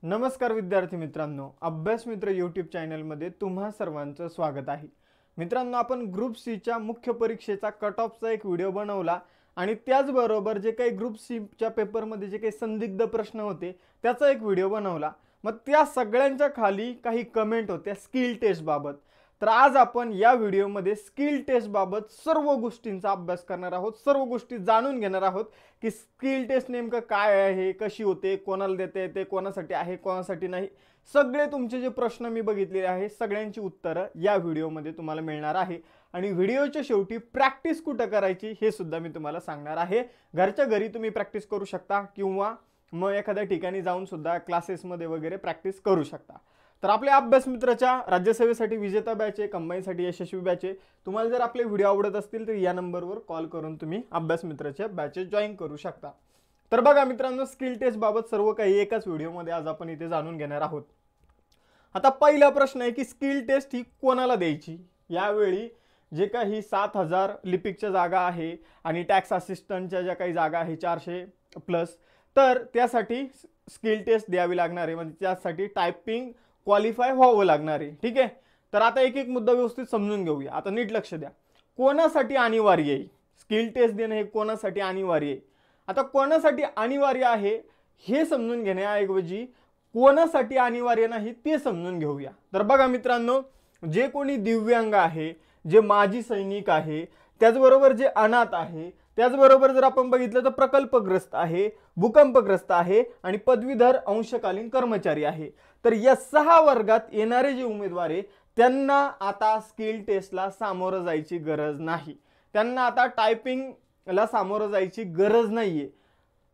नमस्कार विद्यार्थी मित्रांनो, अभ्यास मित्र यूट्यूब चॅनलमध्ये तुम्हा सर्वांचं स्वागत आहे। मित्रांनो, आपण ग्रुप सी च्या मुख्य परीक्षेचा कट ऑफचा एक व्हिडिओ बनवला आणि त्याचबरोबर जे काही ग्रुप सी च्या पेपरमध्ये जे काही संदिग्ध प्रश्न होते त्याचा एक व्हिडिओ बनवला। मग त्या सगळ्यांच्या खाली काही कमेंट होत्या स्किल टेस्ट बाबत। तर आज आपण या व्हिडिओमध्ये स्किल टेस्ट बाबत सर्व गोष्टींचा अभ्यास करणार आहोत, सर्व गोष्टी जाणून घेणार आहोत की स्किल टेस्ट नेमकं काय आहे, कशी होते, कोणाला देता येते, कोणासाठी आहे, कोणासाठी नाही। सगळे तुमचे जे प्रश्न मी बघितलेले आहे सगळ्यांची उत्तरं या व्हिडिओमध्ये तुम्हाला मिळणार आहे आणि व्हिडिओच्या शेवटी प्रॅक्टिस कुठे करायची हे सुद्धा मी तुम्हाला सांगणार आहे। घरच्या घरी तुम्ही प्रॅक्टिस करू शकता किंवा मग एखाद्या ठिकाणी जाऊन सुद्धा क्लासेसमध्ये वगैरे प्रॅक्टिस करू शकता। तर आपल्या अभ्यास मित्राच्या राज्यसेवेसाठी विजेता बॅच आहे, कंबाईनसाठी यशस्वी बॅच आहे। तुम्हाला जर आपले व्हिडिओ आवडत असतील तर या नंबरवर कॉल करून तुम्ही अभ्यास मित्राच्या बॅचेस जॉईन करू शकता। तर बघा मित्रांनो, स्किल टेस्ट बाबत सर्व काही एकाच व्हिडिओमध्ये आज आपण इथे जाणून घेणार आहोत। आता पहिला प्रश्न आहे की स्किल टेस्ट ही कोणाला द्यायची। यावेळी जे काही 7000 लिपिकच्या जागा आहे आणि टॅक्स असिस्टंटच्या ज्या काही जागा आहे 400 प्लस, तर त्यासाठी स्किल टेस्ट द्यावी लागणार आहे, म्हणजे त्यासाठी टायपिंग क्वालिफाय व्हावं लागणार आहे। ठीक आहे, तर आता एक एक मुद्दा व्यवस्थित समजून घेऊया। आता नीट लक्ष द्या, कोणासाठी अनिवार्य आहे स्किल टेस्ट देणं, हे कोणासाठी अनिवार्य आहे। आता कोणासाठी अनिवार्य आहे हे समजून घेण्याऐवजी कोणासाठी अनिवार्य नाही ते समजून घेऊया। तर बघा मित्रांनो, जे कोणी दिव्यांग आहे, जे माजी सैनिक आहे, त्याचबरोबर जे अनाथ आहे, त्याचबरोबर जर आपण बघितलं तर प्रकल्पग्रस्त आहे, भूकंपग्रस्त आहे आणि पदवीधर अंशकालीन कर्मचारी आहे, तर या 6 वर्गात येणारे जे उमेदवार आहे त्यांना आता स्किल टेस्टला सामोरं जायची गरज नाही। त्यांना आता टायपिंगला सामोरं जायची गरज नाहीये।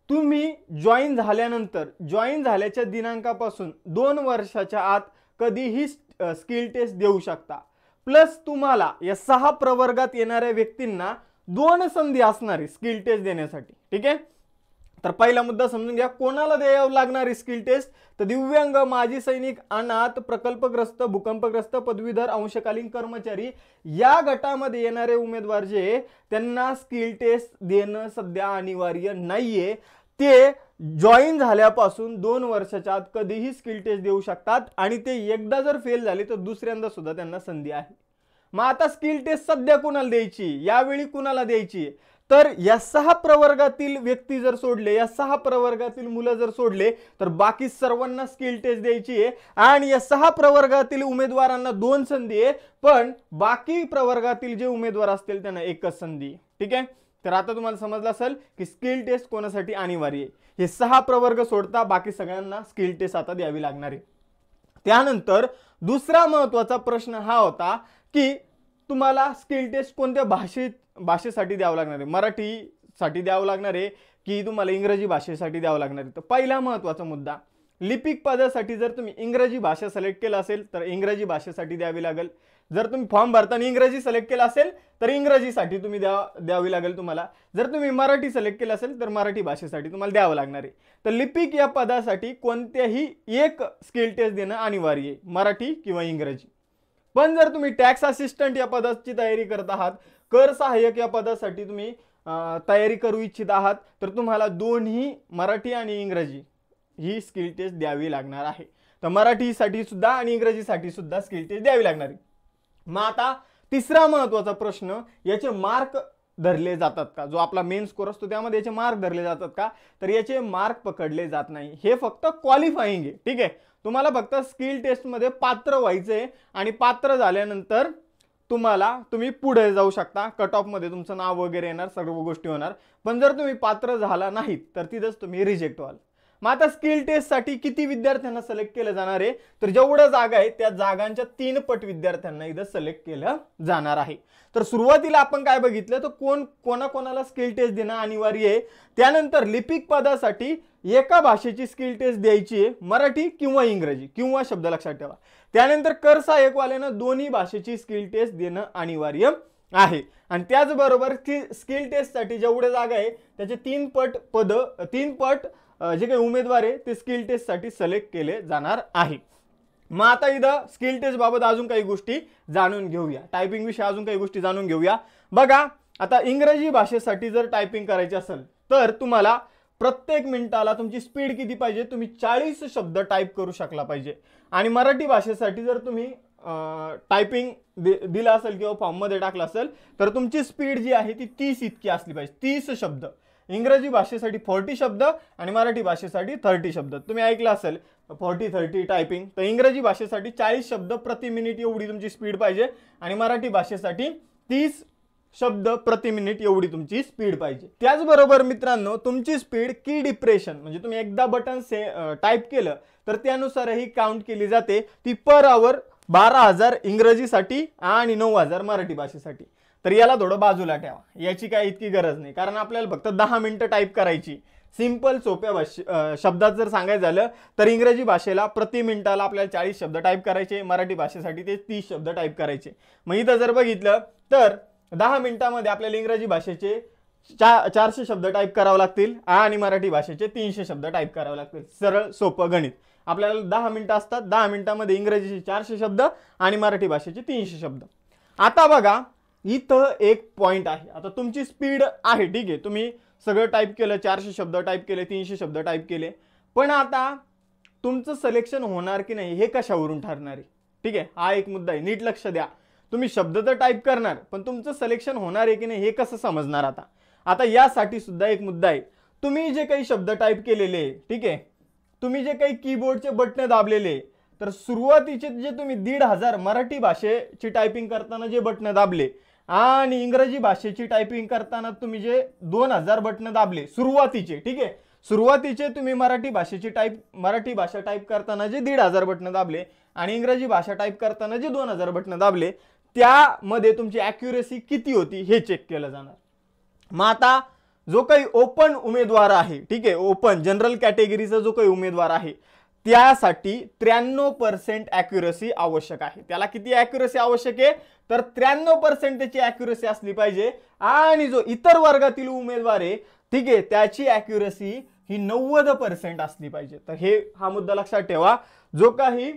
तुम्ही जॉईन झाल्यानंतर, जॉईन झाल्याच्या दिनांकापासून 2 वर्षाच्या आत कधीही स्किल टेस्ट देऊ शकता। प्लस तुम्हाला या 6 प्रवर्गात येणाऱ्या व्यक्तींना 2 संधी असणार आहे स्किल टेस्ट देण्यासाठी। ठीक आहे, तर पहिला मुद्दा समजून घ्या, कोणाला द्यावं लागणार स्किल टेस्ट, तर दिव्यांग, माजी सैनिक, अनाथ, प्रकल्पग्रस्त, भूकंपग्रस्त, पदवीधर अंशकालीन कर्मचारी या गटामध्ये येणारे उमेदवार जे त्यांना स्किल टेस्ट देणं सध्या अनिवार्य नाहीये। ते जॉईन झाल्यापासून 2 वर्षाच्या आत कधीही स्किल टेस्ट देऊ शकतात आणि ते एकदा जर फेल झाले तर दुसऱ्यांदा सुद्धा त्यांना संधी आहे। मग आता स्किल टेस्ट सध्या कुणाला द्यायची, यावेळी कुणाला द्यायची, तर या 6 प्रवर्गातील व्यक्ती जर सोडले, या 6 प्रवर्गातील मुलं जर सोडले तर बाकी सर्वांना स्किल टेस्ट द्यायची आहे आणि या 6 प्रवर्गातील उमेदवारांना 2 संधी आहे, पण बाकी प्रवर्गातील जे उमेदवार असतील त्यांना एकच संधी। ठीक आहे, तर आता तुम्हाला समजलं असेल की स्किल टेस्ट कोणासाठी अनिवार्य आहे। हे 6 प्रवर्ग सोडता बाकी सगळ्यांना स्किल टेस्ट आता द्यावी लागणार आहे। त्यानंतर दुसरा महत्त्वाचा प्रश्न हा होता की तुम्हाला स्किल टेस्ट कोणत्या भाषेसाठी द्यावं लागणार आहे, मराठीसाठी द्यावं लागणार आहे की तुम्हाला इंग्रजी भाषेसाठी द्यावं लागणार आहे। तर पहिला महत्त्वाचा मुद्दा, लिपिक पदासाठी जर तुम्ही इंग्रजी भाषा सिलेक्ट केला असेल तर इंग्रजी भाषेसाठी द्यावी लागेल। जर तुम्ही फॉर्म भरताना इंग्रजी सिलेक्ट केला असेल तर इंग्रजीसाठी तुम्ही द्यावी लागेल तुम्हाला। जर तुम्ही मराठी सिलेक्ट केलं असेल तर मराठी भाषेसाठी तुम्हाला द्यावं लागणार आहे। तर लिपिक या पदासाठी कोणत्याही एक स्किल टेस्ट देणं अनिवार्य आहे, मराठी किंवा इंग्रजी। पण जर तुम्ही टॅक्स असिस्टंट या पदाची तयारी करत आहात, कर सहाय्यक या पदासाठी तुम्ही तयारी करू इच्छित आहात, तर तुम्हाला दोन्ही मराठी आणि इंग्रजी ही स्किल टेस्ट द्यावी लागणार आहे। तर मराठीसाठी सुद्धा आणि इंग्रजीसाठी सुद्धा स्किल टेस्ट द्यावी लागणार आहे। मग आता तिसरा महत्त्वाचा प्रश्न, याचे मार्क धरले जातात का, जो आपला मेन स्कोर असतो त्यामध्ये याचे मार्क धरले जातात का, तर याचे मार्क पकडले जात नाही। हे फक्त क्वालिफाईंग आहे। ठीक आहे, तुम्हाला फक्त स्किल टेस्टमध्ये पात्र व्हायचंय आणि पात्र झाल्यानंतर तुम्ही पुढे जाऊ शकता, कट ऑफ मध्ये तुमचं नाव वगैरे येणार, सर्व गोष्टी होणार। पण जर तुम्ही पात्र झाला नाहीत तर तिथेच तुम्ही रिजेक्ट व्हाल। मग आता स्किल टेस्टसाठी किती विद्यार्थ्यांना सिलेक्ट केलं जाणार आहे, तर जेवढ्या जागा आहेत त्या जागांच्या 3 पट विद्यार्थ्यांना इथं सिलेक्ट केलं जाणार आहे। तर सुरुवातीला आपण काय बघितलं, तर कोणाकोणाला स्किल टेस्ट देणं अनिवार्य आहे। त्यानंतर लिपिक पदासाठी एका भाषेची स्किल टेस्ट द्यायची आहे, मराठी किंवा इंग्रजी, किंवा शब्द लक्षात ठेवा। त्यानंतर कर सहाय्यकवाल्यांना दोन्ही भाषेची स्किल टेस्ट देणं अनिवार्य आहे आणि त्याचबरोबर स्किल टेस्टसाठी जेवढे जागा आहे त्याचे 3 पट जे काही उमेदवार आहे ते स्किल टेस्टसाठी सिलेक्ट केले जाणार आहे। मग आता इथं स्किल टेस्ट बाबत अजून काही गोष्टी जाणून घेऊया, टायपिंग विषयी अजून काही गोष्टी जाणून घेऊया। बघा, आता इंग्रजी भाषेसाठी जर टायपिंग करायची असेल तर तुम्हाला प्रत्येक मिनिटाला तुमची स्पीड किती पाहिजे, तुम्ही 40 शब्द टाईप करू शकला पाहिजे। आणि मराठी भाषेसाठी जर तुम्ही टायपिंग दिला असेल किंवा फॉर्ममध्ये टाकला असेल तर तुमची स्पीड जी आहे ती 30 इतकी असली पाहिजे, 30 शब्द। इंग्रजी भाषेसाठी 40 शब्द आणि मराठी भाषेसाठी 30 शब्द। तुम्ही ऐकलं असेल 40-30 टायपिंग, तर इंग्रजी भाषेसाठी 40 शब्द प्रति मिनिट एवढी तुमची स्पीड पाहिजे आणि मराठी भाषेसाठी 30 शब्द प्रति मिनिट एवढी तुमची स्पीड पाहिजे। त्याचबरोबर मित्रांनो, तुमची स्पीड की डिप्रेशन म्हणजे तुम्ही एकदा बटन टाईप केलं तर त्यानुसारही काउंट केली जाते। ती पर आवर 12,000 इंग्रजीसाठी आणि 9,000 मराठी भाषेसाठी। तर याला थोडं बाजूला ठेवा, याची काय इतकी गरज नाही, कारण आपल्याला फक्त 10 मिनिटं टाईप करायची। सिंपल सोप्या शब्दात जर सांगायचं झालं तर इंग्रजी भाषेला प्रति मिनिटाला आपल्याला 40 शब्द टाईप करायचे, मराठी भाषेसाठी ते 30 शब्द टाईप करायचे। मग इथं जर बघितलं तर 10 मिनिटांमध्ये आपल्याला इंग्रजी भाषेचे 400 शब्द टाईप करावे लागतील आणि मराठी भाषेचे 300 शब्द टाईप करावे लागतील। सरळ सोपं गणित। आपल्याला 10 मिनिटं असतात, 10 मिनिटांमध्ये इंग्रजीचे 400 शब्द आणि मराठी भाषेचे 300 शब्द। आता बघा इथं एक पॉइंट आहे, आता तुमची स्पीड आहे ठीक आहे, तुम्ही सगळं टाईप केलं, 400 शब्द टाईप केले, 300 शब्द टाईप केले, पण आता तुमचं सिलेक्शन होणार की नाही हे कशावरून ठरणार आहे? ठीक आहे, हा एक मुद्दा आहे, नीट लक्ष द्या। तुम्ही शब्द तर टाईप करणार पण तुमचं सिलेक्शन होणार आहे की नाही हे कसं समजणार? आता यासाठी सुद्धा एक मुद्दा आहे, तुम्ही जे काही शब्द टाईप केलेले ठीक आहे, तुम्ही जे काही कीबोर्डचे बटन दाबलेले, तर सुरुवातीचे जे तुम्ही 1,500 मराठी भाषेची टायपिंग करताना जे बटन दाबले आणि इंग्रजी भाषेची टायपिंग करताना तुम्ही जे 2,000 बटन दाबले सुरुवातीचे, ठीक आहे, सुरुवातीचे तुम्ही मराठी भाषा टाईप करताना जे 1,500 बटन दाबले आणि इंग्रजी भाषा टाईप करताना जे 2,000 बटन दाबले, त्यामध्ये तुमची ॲक्युरेसी किती होती हे चेक केलं जाणार। मग आता जो काही ओपन उमेदवार आहे ठीक आहे, ओपन जनरल कॅटेगरीचा जो काही उमेदवार आहे त्यासाठी 93% ॲक्युरेसी आवश्यक आहे। त्याला किती ॲक्युरेसी आवश्यक आहे? तर 93% त्याची ॲक्युरेसी असली पाहिजे। आणि जो इतर वर्गातील उमेदवार आहे ठीक आहे, त्याची ॲक्युरेसी ही 90% असली पाहिजे। तर हा मुद्दा लक्षात ठेवा, जो काही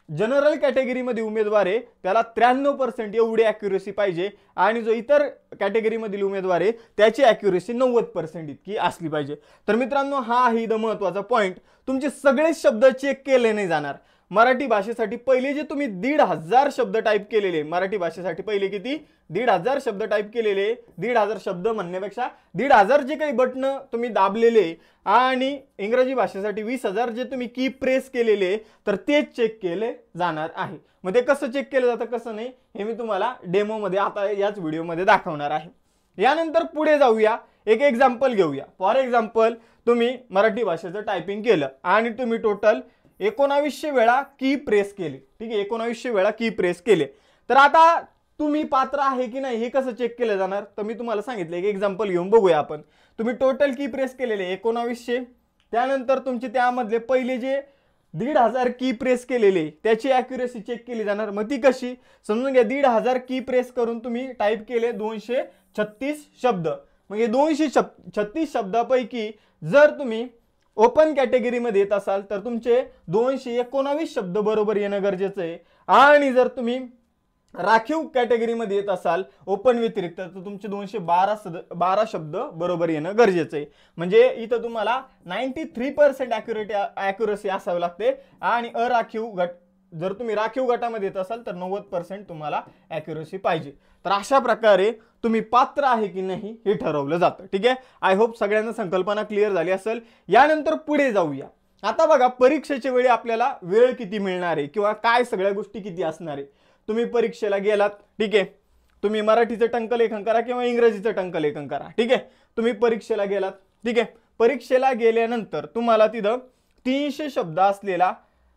जनरल कॅटेगरीमध्ये उमेदवार आहे त्याला 93% एवढी ॲक्युरेसी पाहिजे आणि जो इतर कॅटेगरीमधील उमेदवार आहे त्याची ॲक्युरेसी 90% इतकी असली पाहिजे। तर मित्रांनो, हा आहे महत्त्वाचा पॉइंट। तुमचे सगळे शब्द चेक केले नाही जाणार। मराठी भाषेसाठी पहिले जे तुम्ही 1,500 शब्द टाईप केलेले, मराठी भाषेसाठी पहिले किती 1,500 शब्द टाईप केलेले, 1,500 शब्द म्हणण्यापेक्षा 1,500 जे काही बटन तुम्ही दाबलेले आणि इंग्रजी भाषेसाठी 20,000 जे तुम्ही की प्रेस केलेले, तर ते चेक केले जाणार आहे। मग ते कसं चेक केलं जातं कसं नाही हे मी तुम्हाला डेमो मध्ये आता याच व्हिडिओमध्ये दाखवणार आहे। यानंतर पुढे जाऊया, एक एक्झाम्पल घेऊया। फॉर एक्झाम्पल, तुम्ही मराठी भाषेचं टायपिंग केलं आणि तुम्ही टोटल 1900 वेळा की प्रेस केले, ठीक आहे, 1900 वेळा की प्रेस केले। तर आता तुम्ही पात्र आहे की नाही हे कसं चेक केलं जाणार? तर मी तुम्हाला सांगितलं, एक एक्झाम्पल घेऊन बघूया आपण। तुम्ही टोटल की प्रेस केलेले 1900, त्यानंतर तुमचे त्यामधले पहिले जे 1,500 की प्रेस केलेले त्याची ॲक्युरेसी चेक केली जाणार। मग ती कशी समजून घ्या, 1,500 की प्रेस करून तुम्ही टाईप केले 236 शब्द। मग हे 236 शब्दापैकी जर तुम्ही ओपन कॅटेगरीमध्ये येत असाल तर तुमचे 219 शब्द बरोबर येणं गरजेचं आहे आणि जर तुम्ही राखीव कॅटेगरीमध्ये येत असाल ओपन व्यतिरिक्त तर तुमचे 212 शब्द बरोबर येणं गरजेचं आहे। म्हणजे इथं तुम्हाला 93% ॲक्युरेसी असावी लागते आणि जर तुम्ही राखीव गटामध्ये येत असाल तर 90% तुम्हाला ॲक्युरेसी पाहिजे। तर अशा प्रकारे तुम्ही पात्र आहे की नाही हे ठरवलं जातं। ठीक आहे, आय होप सगळ्यांना संकल्पना क्लिअर झाली असेल। यानंतर पुढे जाऊया। आता बघा, परीक्षेच्या वेळी आपल्याला वेळ किती मिळणार आहे किंवा काय सगळ्या गोष्टी किती असणार आहे। तुम्ही परीक्षेला गेलात, ठीक आहे, तुम्ही मराठीचं टंकलेखन करा किंवा इंग्रजीचं टंकलेखन करा, ठीक आहे, तुम्ही परीक्षेला गेलात, ठीक आहे, परीक्षेला गेल्यानंतर तुम्हाला तिथं 300 शब्द असलेला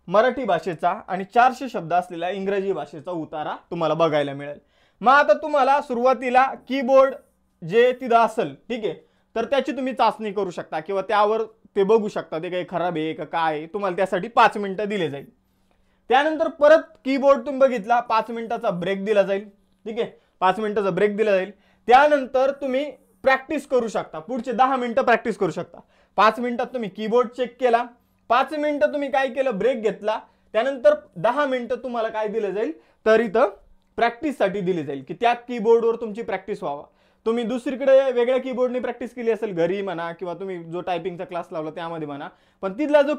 मराठी भाषेचा आणि 400 शब्द असलेला इंग्रजी भाषेचा उतारा तुम्हाला बघायला मिळेल। मग आता तुम्हाला सुरुवातीला कीबोर्ड जे तिथं असेल, ठीक आहे, तर त्याची तुम्ही चाचणी करू शकता किंवा त्यावर ते बघू शकता ते काही खराब आहे का काय आहे, तुम्हाला त्यासाठी 5 मिनिटं दिले जाईल। त्यानंतर परत कीबोर्ड तुम्ही बघितला, 5 मिनिटाचा ब्रेक दिला जाईल, ठीक आहे, 5 मिनिटाचा ब्रेक दिला जाईल। त्यानंतर तुम्ही प्रॅक्टिस करू शकता, पुढचे 10 मिनिटं प्रॅक्टिस करू शकता। 5 मिनिटात तुम्ही कीबोर्ड चेक केला, 5 मिनिटं तुम्ही काय केलं, ब्रेक घेतला, त्यानंतर 10 मिनिटं तुम्हाला काय दिलं जाईल तर इथं प्रॅक्टिससाठी दिली जाईल की त्या कीबोर्डवर तुमची प्रॅक्टिस व्हावा। तुम्ही दुसरीकडे वेगळ्या कीबोर्डने प्रॅक्टिस केली असेल, घरी म्हणा किंवा तुम्ही जो टायपिंगचा क्लास लावला त्यामध्ये म्हणा, पण तिथला जो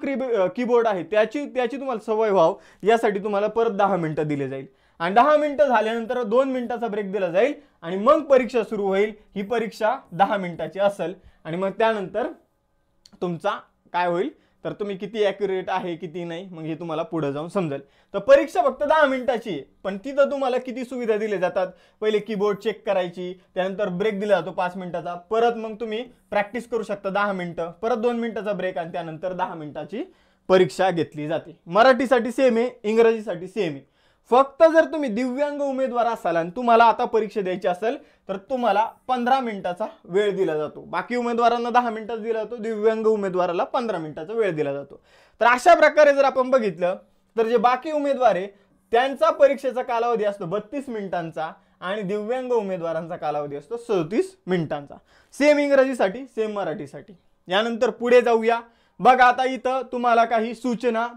कीबोर्ड आहे त्याची तुम्हाला सवय व्हावं यासाठी तुम्हाला परत 10 मिनिटं दिले जाईल आणि 10 मिनिटं झाल्यानंतर 2 मिनिटाचा ब्रेक दिला जाईल आणि मग परीक्षा सुरू होईल। ही परीक्षा 10 मिनिटाची असेल आणि मग त्यानंतर तुमचा काय होईल तर तुम्ही किती ॲक्युरेट आहे किती नाही मग हे तुम्हाला पुढे जाऊन समजेल। तर परीक्षा फक्त 10 मिनिटाची आहे, पण तिथं तुम्हाला किती सुविधा दिल्या जातात, पहिले कीबोर्ड चेक करायची, त्यानंतर ब्रेक दिला जातो 5 मिनिटाचा, परत मग तुम्ही प्रॅक्टिस करू शकता 10 मिनिटं, परत 2 मिनिटाचा ब्रेक आणि त्यानंतर 10 मिनिटाची परीक्षा घेतली जाते। मराठीसाठी सेम आहे, इंग्रजीसाठी सेम आहे। फक्त जर तुम्ही दिव्यांग उमेदवार असाल आणि तुम्हाला आता परीक्षा द्यायची असेल तर तुम्हाला 15 मिनिटाचा वेळ दिला जातो। बाकी उमेदवारांना 10 मिनिटाचा दिला जातो, दिव्यांग उमेदवाराला 15 मिनिटाचा वेळ दिला जातो। तर अशा प्रकारे जर आपण बघितलं तर जे बाकी उमेदवार आहे त्यांचा परीक्षेचा कालावधी असतो 32 मिनिटांचा आणि दिव्यांग उमेदवारांचा कालावधी असतो 37 मिनिटांचा। सेम इंग्रजीसाठी सेम मराठीसाठी। यानंतर पुढे जाऊया। बघा आता इथं तुम्हाला काही सूचना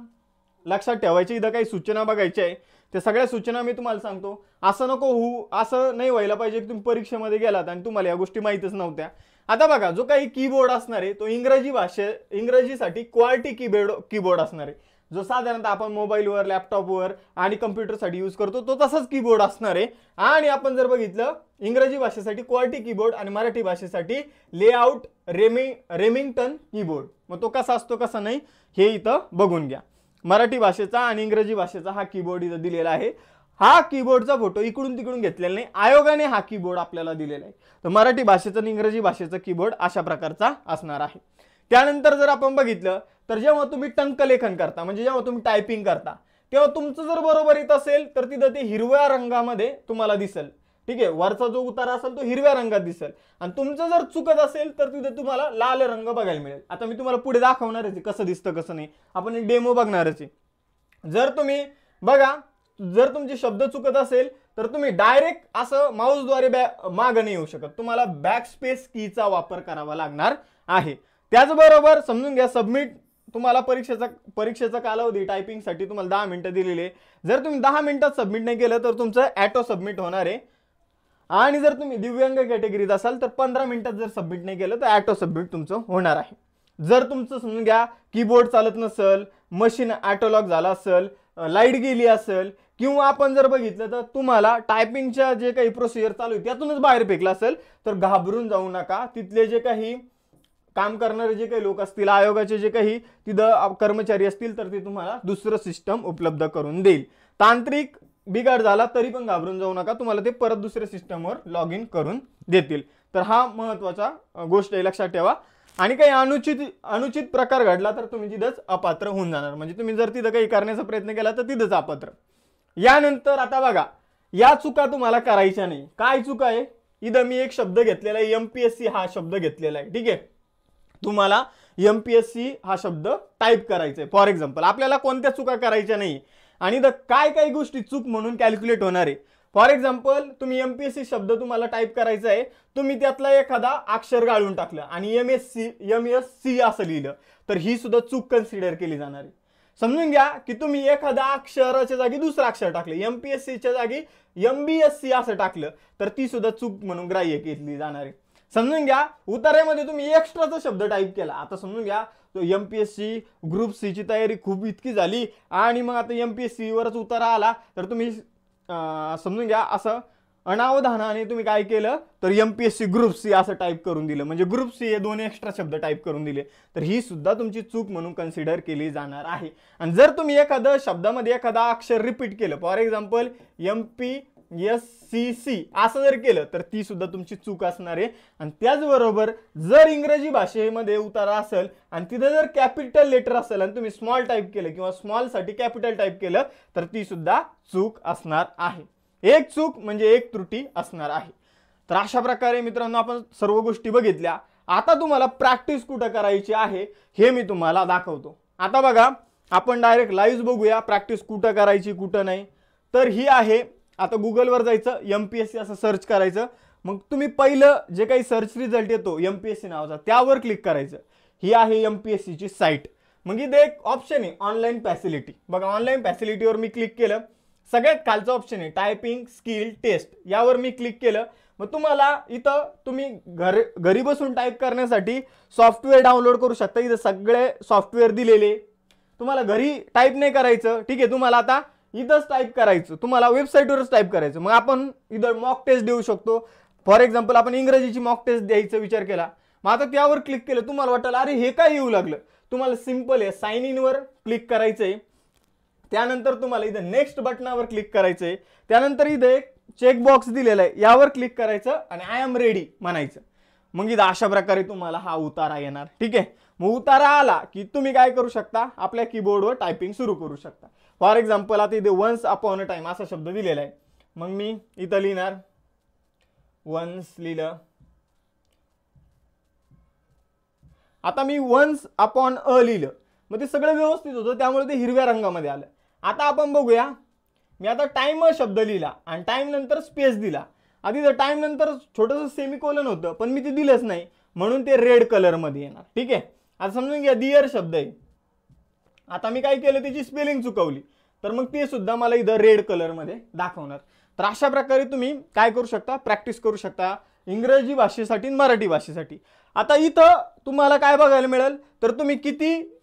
लक्षात ठेवायची, इथं काही सूचना बघायच्या आहे, ते सगळ्या सूचना मी तुम्हाला सांगतो। असं नको होऊ, असं नाही व्हायला पाहिजे की तुम्ही परीक्षेमध्ये गेलात आणि तुम्हाला या गोष्टी माहीतच नव्हत्या। आता बघा जो काही कीबोर्ड असणार आहे तो इंग्रजीसाठी क्वालिटी कीबोर्ड असणार आहे, जो साधारणतः आपण मोबाईलवर, लॅपटॉपवर आणि कम्प्युटरसाठी यूज करतो तो तसाच कीबोर्ड असणार आहे। आणि आपण जर बघितलं इंग्रजी भाषेसाठी क्वालिटी कीबोर्ड आणि मराठी भाषेसाठी लेआउट रेमिंग्टन कीबोर्ड, मग तो कसा असतो कसा नाही हे इथं बघून घ्या। मराठी भाषेचा आणि इंग्रजी भाषेचा हा कीबोर्ड इथं दिलेला आहे। हा कीबोर्डचा फोटो इकडून तिकडून घेतलेला नाही, आयोगाने हा कीबोर्ड आपल्याला दिलेला आहे। तर मराठी भाषेचा आणि इंग्रजी भाषेचा कीबोर्ड अशा प्रकारचा असणार आहे। त्यानंतर जर आपण बघितलं तर जेव्हा तुम्ही टंकलेखन करता म्हणजे जेव्हा तुम्ही टायपिंग करता तेव्हा तुमचं जर बरोबर येत असेल तर तिथं ते हिरव्या रंगामध्ये तुम्हाला दिसेल, ठीक आहे, वरचा जो उतारा असेल तो हिरव्या रंगात दिसेल आणि तुमचं जर चुकत असेल तर तिथे तुम्हाला लाल रंग बघायला मिळेल। आता मी तुम्हाला पुढे दाखवणारच आहे कसं दिसतं कसं नाही, आपण एक डेमो बघणारच आहे। जर तुम्ही बघा जर तुमचे शब्द चुकत असेल तर तुम्ही डायरेक्ट असं माऊसद्वारे मागे नाही येऊ शकत, तुम्हाला बॅकस्पेस कीचा वापर करावा लागणार आहे। त्याचबरोबर समजून घ्या सबमिट तुम्हाला परीक्षेचा कालावधी टायपिंगसाठी तुम्हाला 10 मिनिटं दिलेली आहे। जर तुम्ही 10 मिनिटात सबमिट नाही केलं तर तुमचं ऑटो सबमिट होणार आहे आणि जर तुम्ही दिव्यांग कॅटेगरीत असाल तर 15 मिनिटात जर सबमिट नाही केलं तर ऑटो सबमिट तुमचं होणार आहे। जर तुमचं समजून घ्या कीबोर्ड चालत नसेल, मशीन ऑटो लॉक झाला असेल, लाईट गेली असेल किंवा आपण जर बघितलं तर तुम्हाला टायपिंगच्या जे काही प्रोसिजर चालू आहे त्यातूनच बाहेर फेकला असेल तर घाबरून जाऊ नका। तिथले जे काही काम करणारे जे काही लोक असतील, आयोगाचे जे काही तिथं कर्मचारी असतील तर ते तुम्हाला दुसरं सिस्टम उपलब्ध करून देईल। तांत्रिक बिघाड झाला तरी पण घाबरून जाऊ नका, तुम्हाला ते परत दुसऱ्या सिस्टमवर लॉग इन करून देतील। तर हा महत्त्वाचा गोष्ट आहे, लक्षात ठेवा। आणि काही अनुचित प्रकार घडला तर तुम्ही तिथंच अपात्र होऊन जाणार, म्हणजे तुम्ही जर तिथं काही करण्याचा प्रयत्न केला तर तिथंच अपात्र। यानंतर आता बघा या चुका तुम्हाला करायच्या नाही। काय चुका आहे, इथं मी एक शब्द घेतलेला आहे, MPSC हा शब्द घेतलेला आहे, ठीक आहे। तुम्हाला MPSC हा शब्द टाईप करायचा आहे। फॉर एक्झाम्पल आपल्याला कोणत्या चुका करायच्या नाही आणि काही गोष्टी चूक म्हणून कॅल्क्युलेट होणार आहे। फॉर एक्झाम्पल तुम्ही MPSC शब्द तुम्हाला टाईप करायचा आहे, तुम्ही त्यातला एखादा अक्षर गाळून टाकलं आणि MSC असं लिहिलं तर ही सुद्धा चूक कन्सिडर केली जाणार आहे। समजून घ्या की तुम्ही एखाद्या अक्षराच्या जागी दुसरं अक्षर टाकलं, MPSCच्या जागी MBSC असं टाकलं तर ती सुद्धा चूक म्हणून ग्राह्य केली जाणार आहे। समजून घ्या उतार्यामध्ये तुम्ही एक्स्ट्राचा शब्द टाईप केला, आता समजून घ्या तो MPSC ग्रुप सी ची तयारी खूप इतकी झाली आणि मग आता MPSC वरच उतारा आला तर तुम्ही समजून घ्या असं अनावधानाने तुम्ही काय केलं तर MPSC ग्रुप सी असं टाईप करून दिलं, म्हणजे ग्रुप सी हे 2 एक्स्ट्रा शब्द टाईप करून दिले तर ही सुद्धा तुमची चूक म्हणून कन्सिडर केली जाणार आहे। आणि जर तुम्ही एखाद्या शब्दामध्ये एखादा अक्षर रिपीट केलं, फॉर एक्झाम्पल MPSCC असं जर केलं तर ती सुद्धा तुमची चूक असणार आहे। आणि त्याचबरोबर जर इंग्रजी भाषेमध्ये उतारा असेल आणि तिथे जर कॅपिटल लेटर असेल आणि तुम्ही स्मॉल टाईप केलं किंवा स्मॉल साठी कॅपिटल टाईप केलं तर ती सुद्धा चूक असणार आहे। एक चूक म्हणजे एक त्रुटी असणार आहे। तर अशा प्रकारे मित्रांनो आपण सर्व गोष्टी बघितल्या। आता तुम्हाला प्रॅक्टिस कुठं करायची आहे हे मी तुम्हाला दाखवतो। आता बघा आपण डायरेक्ट लाईव्ह बघूया प्रॅक्टिस कुठं करायची कुठं नाही। तर ही आहे, आता गुगलवर जायचं, MPSC असं सर्च करायचं, मग तुम्ही पहिलं जे काही सर्च रिझल्ट येतो MPSC नावाचा त्यावर क्लिक करायचं। ही आहे MPSC ची साईट, मग इथे एक ऑप्शन आहे ऑनलाईन फॅसिलिटी, बघा ऑनलाईन फॅसिलिटीवर मी क्लिक केलं सगळ्यात खालचं ऑप्शन आहे टायपिंग स्किल टेस्ट, यावर मी क्लिक केलं. मग तुम्हाला इथं तुम्ही घरी बसून टाईप करण्यासाठी सॉफ्टवेअर डाउनलोड करू शकता. इथं सगळे सॉफ्टवेअर दिलेले, तुम्हाला घरी टाईप नाही करायचं. ठीक आहे, तुम्हाला आता इथंच टाईप करायचं, तुम्हाला वेबसाईटवरच टाईप करायचं. मग आपण इथं मॉक टेस्ट देऊ शकतो. फॉर एक्झाम्पल आपण इंग्रजीची मॉक टेस्ट द्यायचा विचार केला, मग आता त्यावर क्लिक केलं, तुम्हाला वाटेल अरे हे काय येऊ लागलं. तुम्हाला सिंपल आहे, साइन इन वर क्लिक करायचंय. त्यानंतर तुम्हाला इथं नेक्स्ट बटनावर क्लिक करायचंय. त्यानंतर इथं एक चेक बॉक्स दिलेला आहे, यावर क्लिक करायचं आणि आय एम रेडी म्हणायचं. मग इथं अशा प्रकारे तुम्हाला हा उतारा येणार. ठीक आहे, मग उतारा आला की तुम्ही काय करू शकता, आपल्या कीबोर्डवर टायपिंग सुरू करू शकता. फॉर एक्झाम्पल आता इथे वन्स अपॉन अ टाइम असा शब्द दिलेला आहे. मग मी इथं लिहिणार वन्स लिहिलं. आता मी वन्स अपॉन अ लिहिलं, मग ते सगळं व्यवस्थित होतं, त्यामुळे ते हिरव्या रंगामध्ये आलं. आता आपण बघूया, मी आता टाइम शब्द लिहिला आणि टाइम नंतर स्पेस दिला. आधी तर टाइम नंतर छोटंसं सेमिकोलन होतं, पण मी ते दिलंच नाही, म्हणून ते रेड कलर मध्ये येणार. ठीक आहे, आता समजून घ्या डिअर शब्द आहे. आता मी काय केलं, त्याची स्पेलिंग चुकवली, तर मग ते सुद्धा मला इथं रेड कलर मध्ये दाखवणार. तर अशा प्रकारे तुम्ही काय करू शकता, प्रॅक्टिस करू शकता इंग्रजी भाषेसाठी मराठी भाषेसाठी. आता इथं तुम्हाला काय बघायला मिळेल, तर तुम्ही किती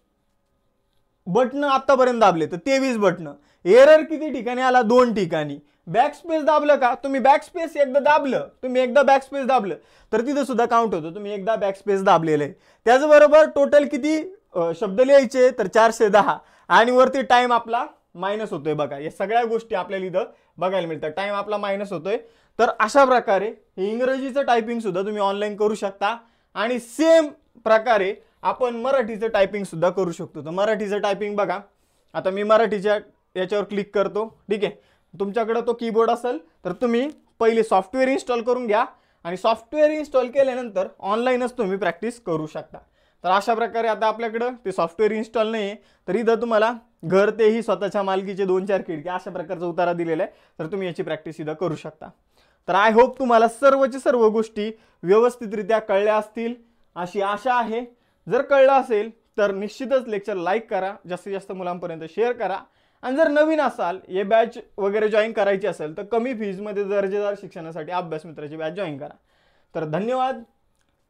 बटन आतापर्यंत दाबले, तर 23 बटन. एरर किती ठिकाणी आला, 2 ठिकाणी. बॅकस्पेस दाबलं का, तुम्ही बॅकस्पेस एकदा दाबलं, तुम्ही एकदा बॅकस्पेस दाबलं तर तिथं सुद्धा काउंट होतं, तुम्ही एकदा बॅकस्पेस दाबलेलं आहे. त्याचबरोबर टोटल किती शब्द लिहायचे, तर 410, आणि वरती टाइम आपला मायनस होतोय बघा. या सगळ्या गोष्टी आपल्याला इथं बघायला मिळतात, टाइम आपला मायनस होतोय. तर अशा प्रकारे हे इंग्रजीचं टायपिंग सुद्धा तुम्ही ऑनलाईन करू शकता, आणि सेम प्रकारे आपण मराठीचं टायपिंग सुद्धा करू शकतो. तर मराठीचं टायपिंग बघा, आता मी मराठीच्या याच्यावर क्लिक करतो. ठीक आहे, तुमच्याकडे तो कीबोर्ड असेल तर तुम्ही पहिले सॉफ्टवेअर इन्स्टॉल करून घ्या, आणि सॉफ्टवेअर इन्स्टॉल केल्यानंतर ऑनलाईनच तुम्ही प्रॅक्टिस करू शकता. तर अशा प्रकारे आता आपल्याकडं ते सॉफ्टवेअर इन्स्टॉल नाही आहे, तर इथं तुम्हाला घर तेही स्वतःच्या मालकीचे 2-4 खिडकी अशा प्रकारचा उतारा दिलेला आहे, तर तुम्ही याची प्रॅक्टिस इथं करू शकता. तर आय होप तुम्हाला सर्वच्या सर्व गोष्टी व्यवस्थितरित्या कळल्या असतील अशी आशा आहे. जर कळलं असेल तर निश्चितच लेक्चर लाईक करा, जास्तीत जास्त मुलांपर्यंत शेअर करा, आणि जर नवीन असाल, हे बॅच वगैरे जॉईन करायची असेल तर कमी फीजमध्ये दर्जेदार शिक्षणासाठी अभ्यास मित्राची बॅच जॉईन करा. तर धन्यवाद,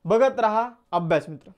बघत रहा अभ्यास मित्र.